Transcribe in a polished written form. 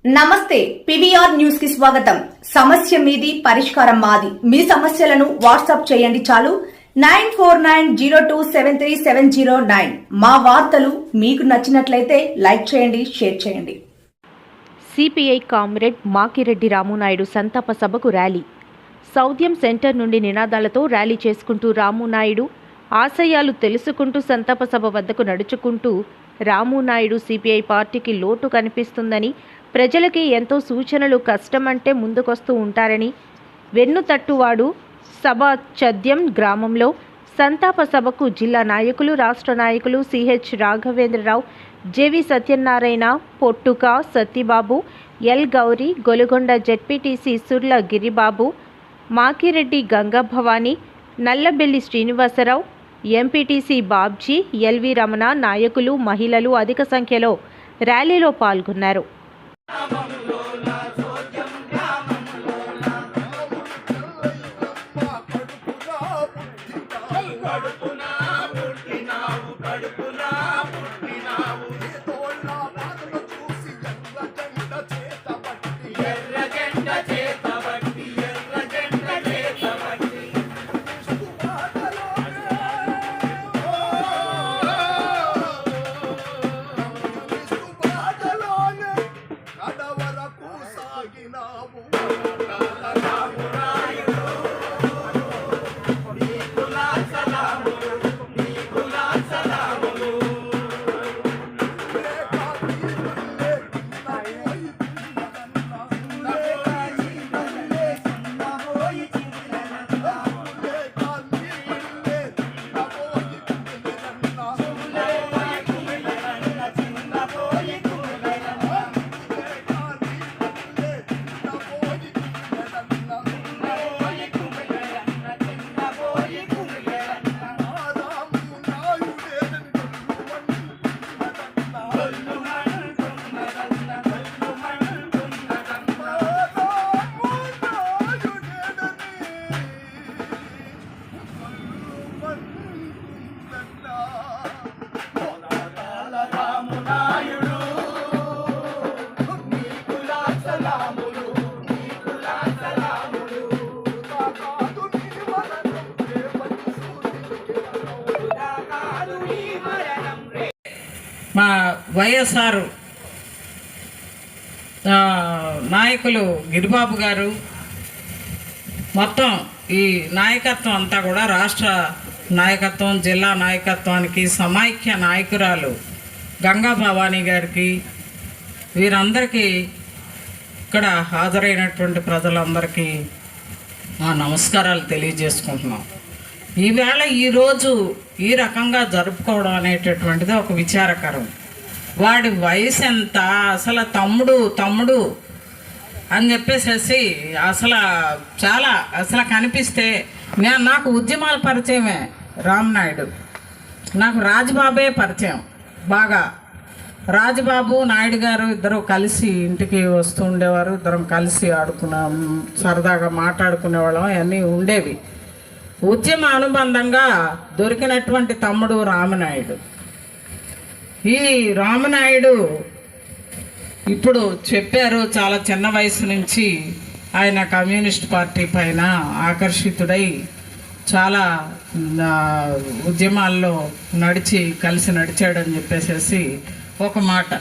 నమస్తే PVR news కి స్వాగతం. సమస్య మీది పరిష్కారం మాది. మీ సమస్యలను వాట్సాప్ చేయండి చాలు. 9490273709. మా వార్తలు మీకు నచ్చినట్లయితే లైక్ చేయండి, షేర్ చేయండి. సిపిఐ కామ్రేడ్ మాకిరెడ్డి రామునాయుడు సంతాప సభకు ర్యాలీ. సౌద్యం సెంటర్ నుండి నినాదాలతో ర్యాలీ చేసుకుంటూ రామునాయుడు ఆశయాలు తెలుసుకుంటూ సంతాప సభ వద్దకు నడుచుకుంటూ రామునాయుడు సిపిఐ పార్టీకి లోటు కనిపిస్తుందని, ప్రజలకి ఎంతో సూచనలు కష్టమంటే ముందుకొస్తూ ఉంటారని, వెన్నుతట్టువాడు సభ చద్యం గ్రామంలో సంతాప సభకు జిల్లా నాయకులు, రాష్ట్ర నాయకులు CH Raghavendrarao, JV Satyanarayana, Pottuka Satyababu, L Gowri, Golugonda ZPTC Surla Giribabu, Makireddy Gangabhavani, Nallabelli Srinivasarao, MPTC Babji, LV Ramana నాయకులు, మహిళలు అధిక సంఖ్యలో ర్యాలీలో పాల్గొన్నారు. మా వైఎస్ఆర్ నాయకులు గిరిబాబు గారు, మొత్తం ఈ నాయకత్వం అంతా కూడా రాష్ట్ర నాయకత్వం, జిల్లా నాయకత్వానికి సమైక్య నాయకురాలు గంగా భవానీ గారికి, వీరందరికీ ఇక్కడ హాజరైనటువంటి ప్రజలందరికీ మా నమస్కారాలు తెలియజేసుకుంటున్నాం. ఈవేళ ఈరోజు ఈ రకంగా జరుపుకోవడం అనేటటువంటిది ఒక విచారకరం. వాడి వయసు ఎంత, అసలు తమ్ముడు అని చెప్పేసి అసలు కనిపిస్తే నాకు ఉద్యమాల పరిచయమే రామనాయుడు. నాకు రాజబాబే పరిచయం బాగా. రాజబాబు నాయుడు గారు ఇద్దరు కలిసి ఇంటికి వస్తూ ఉండేవారు. ఇద్దరం కలిసి సరదాగా మాట్లాడుకునేవాళ్ళం, అవన్నీ ఉండేవి. ఉద్యమ అనుబంధంగా దొరికినటువంటి తమ్ముడు రామనాయుడు. ఈ రామనాయుడు ఇప్పుడు చెప్పారు, చాలా చిన్న వయసు నుంచి ఆయన కమ్యూనిస్ట్ పార్టీ పైన ఆకర్షితుడై చాలా ఉద్యమాల్లో కలిసి నడిచాడని చెప్పేసి ఒక మాట.